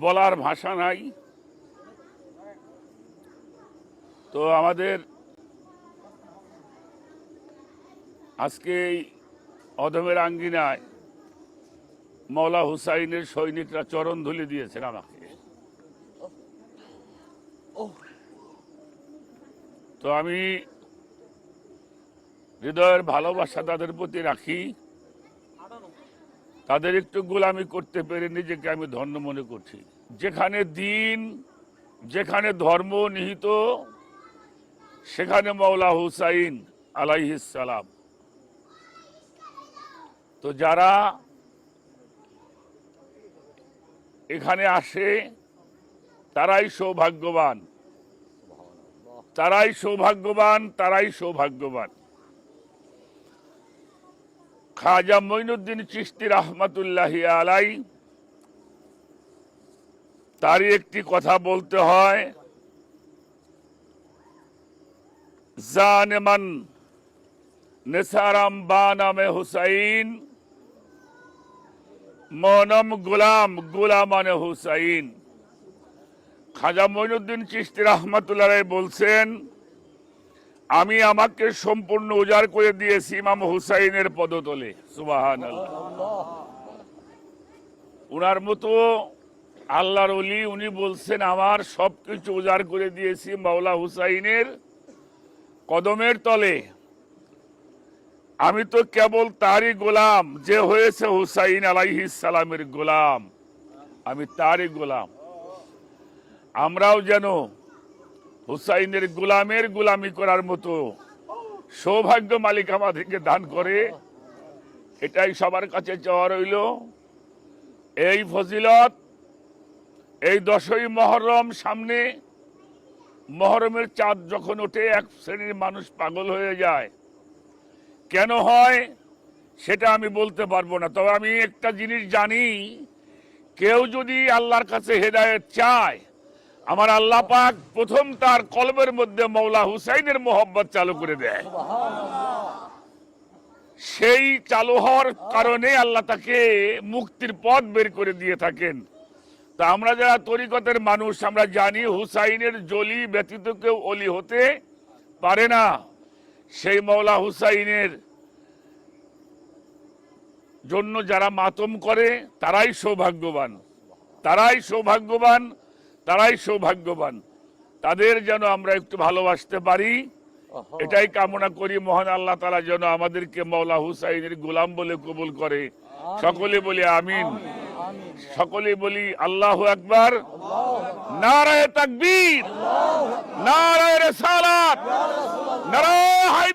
বলার ভাষা নাই। তো আমাদের আজকে এই অদমের আঙ্গিনায় মওলা হুসাইনের সৈনিকরা চরণ ধুলি দিয়েছেন আমাকে। তো আমি হৃদয়ের ভালোবাসা তাদের প্রতি রাখি। তাদের একটু গোলামি করতে পেরে নিজেকে আমি ধন্য মনে করছি। যেখানে দিন, যেখানে ধর্ম নিহিত, সেখানে মওলা হুসাইন আলাইহিস সালাম। তো যারা এখানে আসে তারাই সৌভাগ্যবান, তারাই সৌভাগ্যবান, তারাই সৌভাগ্যবান। খাজা মঈনুদ্দিন চিশতি রহমাতুল্লাহি আলাই, তারই একটি কথা বলতে হয়, জানেমান নেসারাম বা নামে হুসাইন, মনম গোলাম গোলামানে হুসাইন। খাজা মঈনুদ্দিন চিশতি রহমাতুল্লাহ বলছেন, আমি আমাকে সম্পূর্ণ উজাড় করে দিয়েছি ইমাম হুসাইনের পদতলে। সুবহানাল্লাহ। উনার মতো আল্লাহর ওলি, উনি বলছেন আমার সবকিছু উজাড় করে দিয়েছি মাওলা হুসাইনের কদমের তলে। আমি তো কেবল তারই গোলাম যে হয়েছে হুসাইন আলাইহিস সালামের গোলাম, আমি তারই গোলাম। আমরাও যেন হুসাইনের গোলামের গোলামি করার মতো সৌভাগ্য মালিক আমাদেরকে দান করে, এটাই সবার কাছে চাওয়া রইল। এই ফজিলত, এই 10ই মহরম সামনে, মহরমের চাঁদ যখন ওঠে এক শ্রেণীর মানুষ পাগল হয়ে যায়। কেন হয় সেটা আমি বলতে পারবো না, তবে আমি একটা জিনিস জানি, কেউ যদি আল্লাহর কাছে হেদায়েত চায়, আমার আল্লাহ পাক প্রথম তার কলবের মধ্যে মওলা হুসাইনের মোহব্বত চালু করে দেয়। সেই চালু হওয়ার কারণে আল্লাহ তাকে মুক্তির পথ বের করে দিয়ে থাকেন। তা আমরা যারা তরিকতের মানুষ, আমরা জানি হুসাইনের জলি ব্যতীত কেউ অলি হতে পারে না। সেই মওলা হুসাইনের জন্য যারা মাতম করে তারাই সৌভাগ্যবান, তারাই সৌভাগ্যবান, তারাই সৌভাগ্যবান। তাদের যেন আমরা একটু ভালোবাসতে পারি, এটাই কামনা করি। মহান আল্লাহ তাআলা যেন আমাদেরকে মওলা হুসাইনের গোলাম বলে কবুল করে। সকলে বলি আমিন, সকলে বলি আল্লাহু আকবার, নারায়ে তাকবীর, নারায়ে রিসালাত, নারায়ে